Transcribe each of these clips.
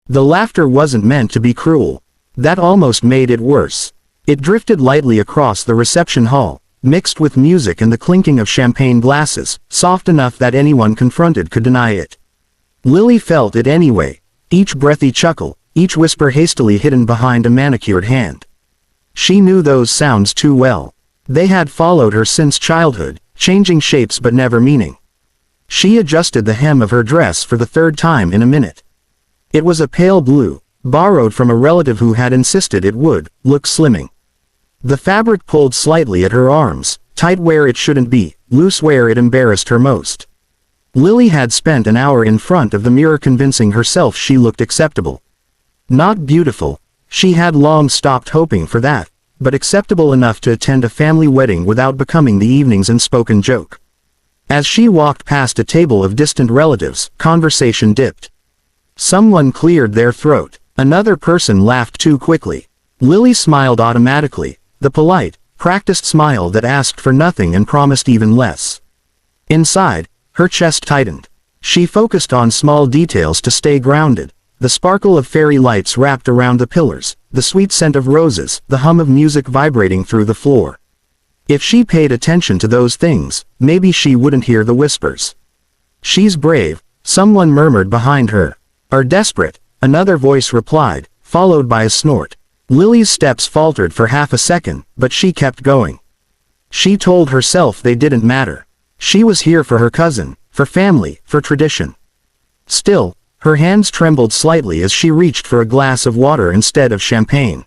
The laughter wasn't meant to be cruel. That almost made it worse. It drifted lightly across the reception hall, mixed with music and the clinking of champagne glasses, soft enough that anyone confronted could deny it. Lily felt it anyway, each breathy chuckle, each whisper hastily hidden behind a manicured hand. She knew those sounds too well. They had followed her since childhood, changing shapes but never meaning. She adjusted the hem of her dress for the third time in a minute. It was a pale blue, borrowed from a relative who had insisted it would look slimming. The fabric pulled slightly at her arms, tight where it shouldn't be, loose where it embarrassed her most. Lily had spent an hour in front of the mirror convincing herself she looked acceptable. Not beautiful, she had long stopped hoping for that, but acceptable enough to attend a family wedding without becoming the evening's unspoken joke. As she walked past a table of distant relatives, conversation dipped. Someone cleared their throat. Another person laughed too quickly. Lily smiled automatically, the polite, practiced smile that asked for nothing and promised even less. Inside, her chest tightened. She focused on small details to stay grounded. The sparkle of fairy lights wrapped around the pillars, the sweet scent of roses, the hum of music vibrating through the floor. If she paid attention to those things, maybe she wouldn't hear the whispers. "She's brave," someone murmured behind her. "Or desperate," another voice replied, followed by a snort. Lily's steps faltered for half a second, but she kept going. She told herself they didn't matter. She was here for her cousin, for family, for tradition. Still, her hands trembled slightly as she reached for a glass of water instead of champagne.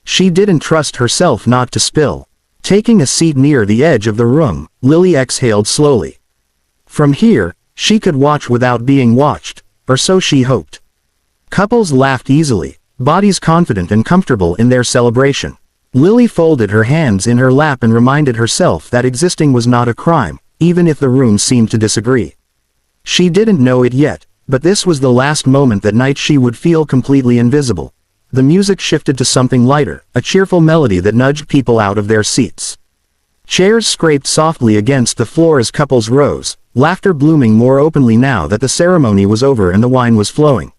She didn't trust herself not to spill. Taking a seat near the edge of the room, Lily exhaled slowly. From here, she could watch without being watched, or so she hoped. Couples laughed easily, bodies confident and comfortable in their celebration. Lily folded her hands in her lap and reminded herself that existing was not a crime, even if the room seemed to disagree. She didn't know it yet, but this was the last moment that night she would feel completely invisible. The music shifted to something lighter, a cheerful melody that nudged people out of their seats. Chairs scraped softly against the floor as couples rose, laughter blooming more openly now that the ceremony was over and the wine was flowing.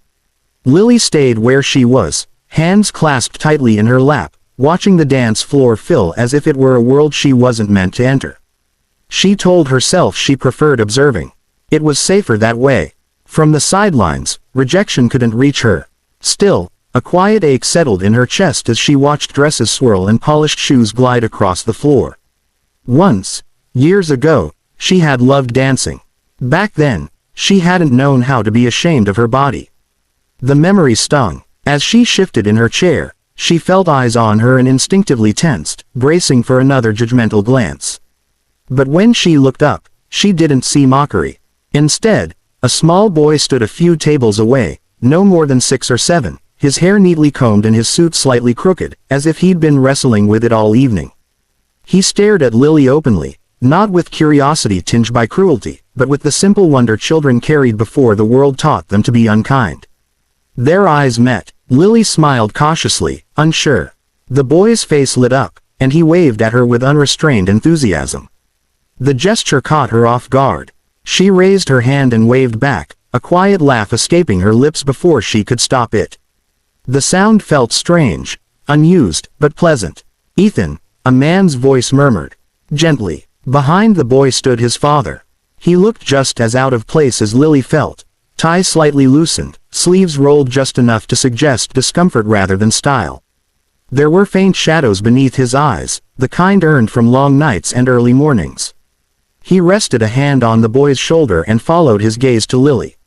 Lily stayed where she was, hands clasped tightly in her lap, watching the dance floor fill as if it were a world she wasn't meant to enter. She told herself she preferred observing. It was safer that way. From the sidelines, rejection couldn't reach her. Still, a quiet ache settled in her chest as she watched dresses swirl and polished shoes glide across the floor. Once, years ago, she had loved dancing. Back then, she hadn't known how to be ashamed of her body. The memory stung. As she shifted in her chair, she felt eyes on her and instinctively tensed, bracing for another judgmental glance. But when she looked up, she didn't see mockery. Instead, a small boy stood a few tables away, no more than 6 or 7, his hair neatly combed and his suit slightly crooked, as if he'd been wrestling with it all evening. He stared at Lily openly, not with curiosity tinged by cruelty, but with the simple wonder children carried before the world taught them to be unkind. Their eyes met. Lily smiled cautiously, unsure. The boy's face lit up, and he waved at her with unrestrained enthusiasm. The gesture caught her off guard. She raised her hand and waved back, a quiet laugh escaping her lips before she could stop it. The sound felt strange, unused, but pleasant. "Ethan," a man's voice murmured. Gently. Behind the boy stood his father. He looked just as out of place as Lily felt. Tie slightly loosened, sleeves rolled just enough to suggest discomfort rather than style. There were faint shadows beneath his eyes, the kind earned from long nights and early mornings. He rested a hand on the boy's shoulder and followed his gaze to Lily.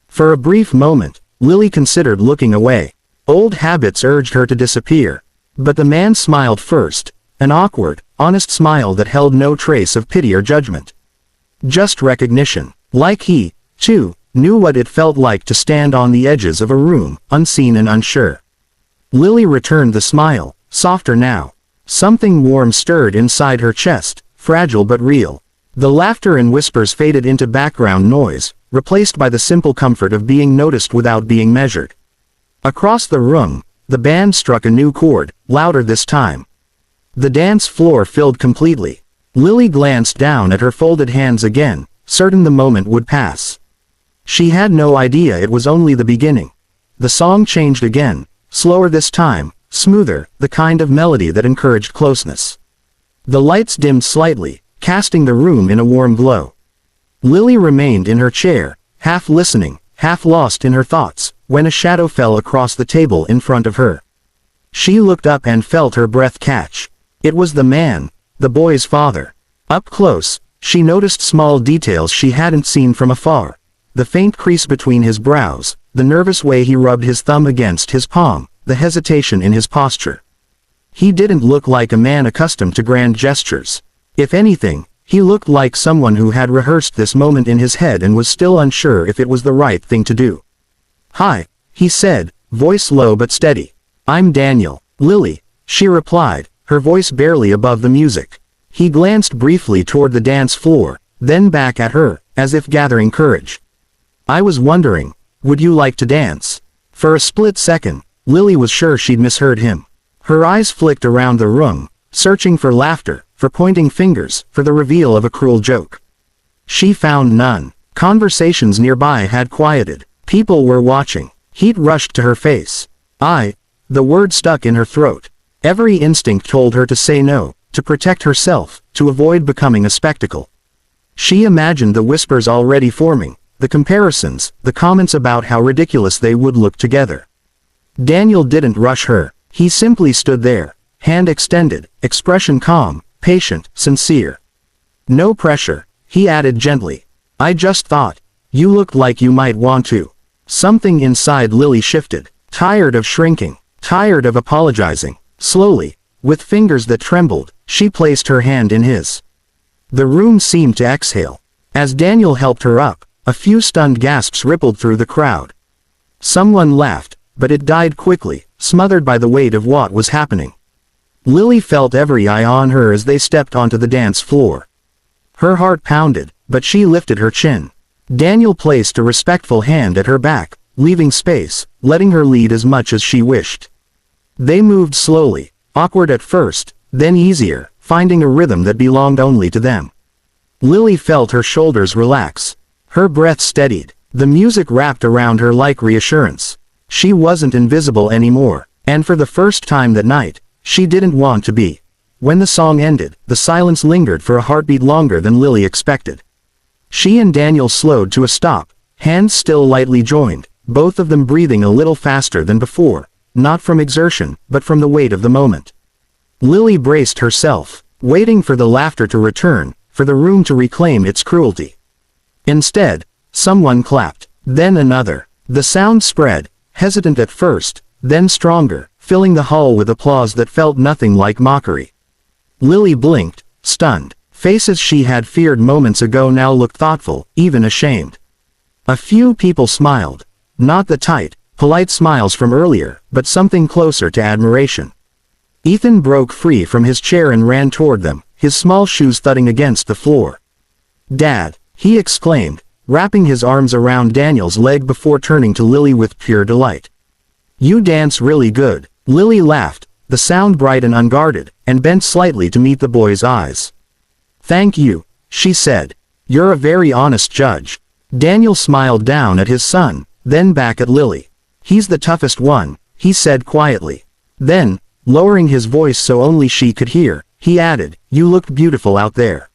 For a brief moment, Lily considered looking away. Old habits urged her to disappear. But the man smiled first, an awkward, honest smile that held no trace of pity or judgment. Just recognition. Like he, too, knew what it felt like to stand on the edges of a room, unseen and unsure. Lily returned the smile, softer now. Something warm stirred inside her chest, fragile but real. The laughter and whispers faded into background noise, replaced by the simple comfort of being noticed without being measured. Across the room, the band struck a new chord, louder this time. The dance floor filled completely. Lily glanced down at her folded hands again, certain the moment would pass. She had no idea it was only the beginning. the song changed again, slower this time, smoother, the kind of melody that encouraged closeness. The lights dimmed slightly, casting the room in a warm glow. Lily remained in her chair, half listening, half lost in her thoughts, when a shadow fell across the table in front of her. She looked up and felt her breath catch. It was the man, the boy's father. Up close, she noticed small details she hadn't seen from afar. The faint crease between his brows, the nervous way he rubbed his thumb against his palm, the hesitation in his posture. He didn't look like a man accustomed to grand gestures. If anything, he looked like someone who had rehearsed this moment in his head and was still unsure if it was the right thing to do. "Hi," he said, voice low but steady. "I'm Daniel." "Lily," she replied, her voice barely above the music. He glanced briefly toward the dance floor, then back at her, as if gathering courage. "I was wondering, would you like to dance?" For a split second, Lily was sure she'd misheard him. Her eyes flicked around the room, searching for laughter, for pointing fingers, for the reveal of a cruel joke. She found none. Conversations nearby had quieted. People were watching. Heat rushed to her face. The word stuck in her throat. Every instinct told her to say no, to protect herself, to avoid becoming a spectacle. She imagined the whispers already forming, the comparisons, the comments about how ridiculous they would look together. Daniel didn't rush her. He simply stood there, hand extended, expression calm, patient, sincere. "No pressure," he added gently. "I just thought, you looked like you might want to." Something inside Lily shifted, tired of shrinking, tired of apologizing. Slowly, with fingers that trembled, she placed her hand in his. The room seemed to exhale. As Daniel helped her up, a few stunned gasps rippled through the crowd. Someone laughed, but it died quickly, smothered by the weight of what was happening. Lily felt every eye on her as they stepped onto the dance floor. Her heart pounded, but she lifted her chin. Daniel placed a respectful hand at her back, leaving space, letting her lead as much as she wished. They moved slowly, awkward at first, then easier, finding a rhythm that belonged only to them. Lily felt her shoulders relax. Her breath steadied. The music wrapped around her like reassurance. She wasn't invisible anymore, and for the first time that night, she didn't want to be. When the song ended, the silence lingered for a heartbeat longer than Lily expected. She and Daniel slowed to a stop, hands still lightly joined, both of them breathing a little faster than before, not from exertion, but from the weight of the moment. Lily braced herself, waiting for the laughter to return, for the room to reclaim its cruelty. Instead, someone clapped, then another. The sound spread, hesitant at first, then stronger, filling the hall with applause that felt nothing like mockery. Lily blinked, stunned. Faces she had feared moments ago now looked thoughtful, even ashamed. A few people smiled. Not the tight, polite smiles from earlier, but something closer to admiration. Ethan broke free from his chair and ran toward them, his small shoes thudding against the floor. "Dad," he exclaimed, wrapping his arms around Daniel's leg before turning to Lily with pure delight. "You dance really good." Lily laughed, the sound bright and unguarded, and bent slightly to meet the boy's eyes. "Thank you," she said. "You're a very honest judge." Daniel smiled down at his son, then back at Lily. "He's the toughest one," he said quietly. Then, lowering his voice so only she could hear, he added, "You looked beautiful out there.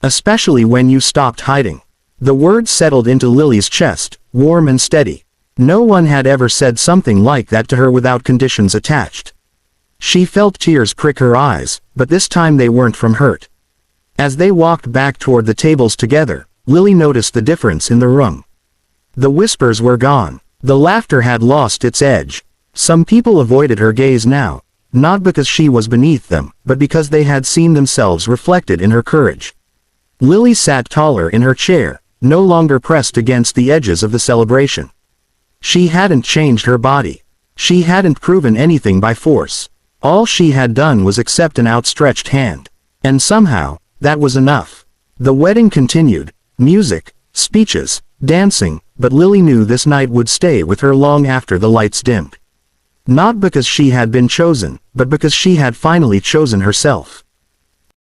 Especially when you stopped hiding." The words settled into Lily's chest, warm and steady. No one had ever said something like that to her without conditions attached. She felt tears prick her eyes, but this time they weren't from hurt. As they walked back toward the tables together, Lily noticed the difference in the room. The whispers were gone. The laughter had lost its edge. Some people avoided her gaze now, not because she was beneath them, but because they had seen themselves reflected in her courage. Lily sat taller in her chair, no longer pressed against the edges of the celebration. She hadn't changed her body. She hadn't proven anything by force. All she had done was accept an outstretched hand. And somehow, that was enough. The wedding continued, music, speeches, dancing, but Lily knew this night would stay with her long after the lights dimmed. Not because she had been chosen, but because she had finally chosen herself.